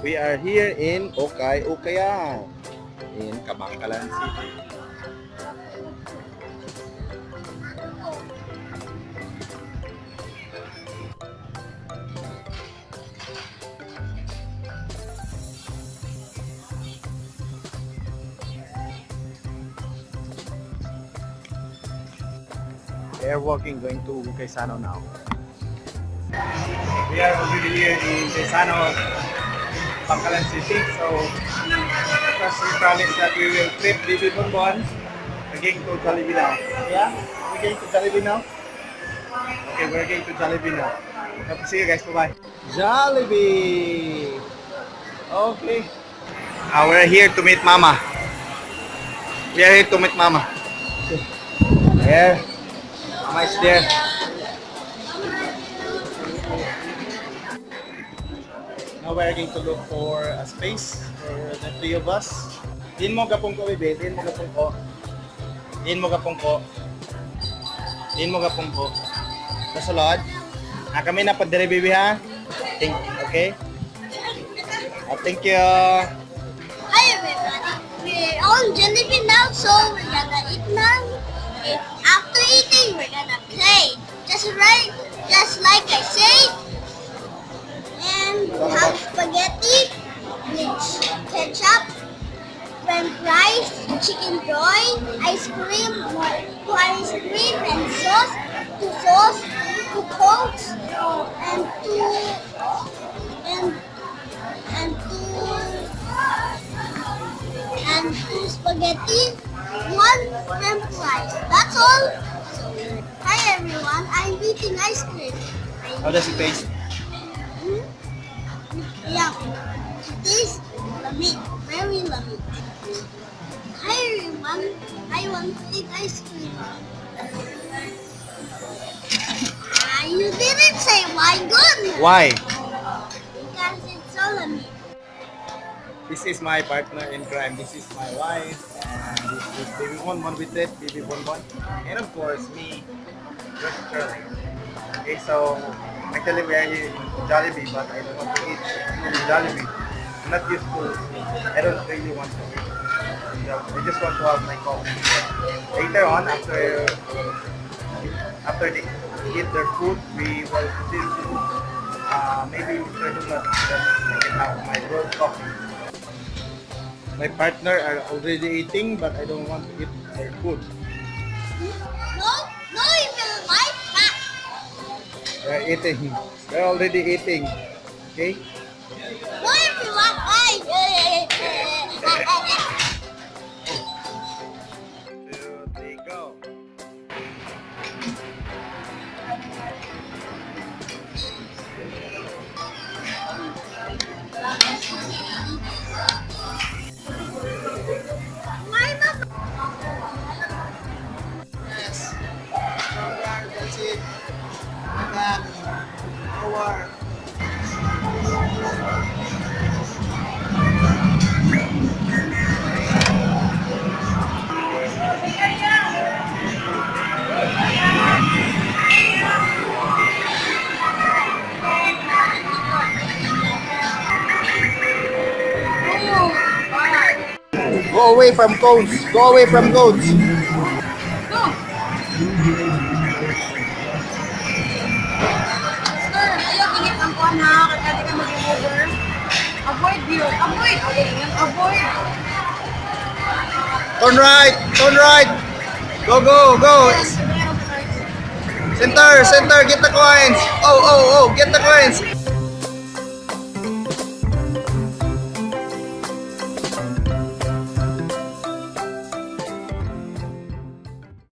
We are here in Ukaya in Kabankalan City. We are walking going to Quezano now. We are already here in Quezano, Kabankalan City. So, first we promised that we will trip Bibi Bonbon. We're going to Jollibee now. Yeah? We're going to Jollibee now? Okay, we're going to Jollibee now. Hope to see you guys. Bye-bye. Jollibee! Okay. We're here to meet Mama. We are here to meet Mama. There. Mama is there. Now we're going to look for a space for the three of us. Din mo gapong ko, bebe. Din mo gapong ko. Din mo gapong ko. Din mo gapong ko. Kasulod. Kami na pa dire, bebe, ha? Okay? Thank you. Hi everybody. We're on Jollibee now, so we're gonna eat now. After eating, we're gonna play. Just like I said. And we have spaghetti with ketchup, french fries, chicken joy, ice cream, and sauce, two cokes, and two spaghetti, one french fries. That's all. Hi everyone, I'm eating ice cream. How does it taste? Yeah, it is yummy, very yummy. Hi everyone, I want to eat ice cream. You didn't say why good. Why? Because it's so yummy. This is my partner in crime. This is my wife. And this is Baby Bonbon with it, Baby Bonbon. And of course, me, just Charlie. Okay, so actually we are here in Jollibee, but I don't want to eat in Jollibee. I'm not used to. I don't really want to eat. I just want to have my coffee. Later on, after they eat their food, we will still do maybe Mr. Donut that I can have my rolled coffee. My partner are already eating, but I don't want to eat their food. No, you will like that. They're eating. They're already eating. Okay? No, everyone, Two, three, go. Yes. That's it. Back. Forward. Go away from codes. Go away from codes. Ayaw init ang kuha na, kaya ka mag-over. Avoid view. Avoid. Avoid. Turn right. Turn right. Go, go, go. Center. Get the coins. Oh. Get the coins.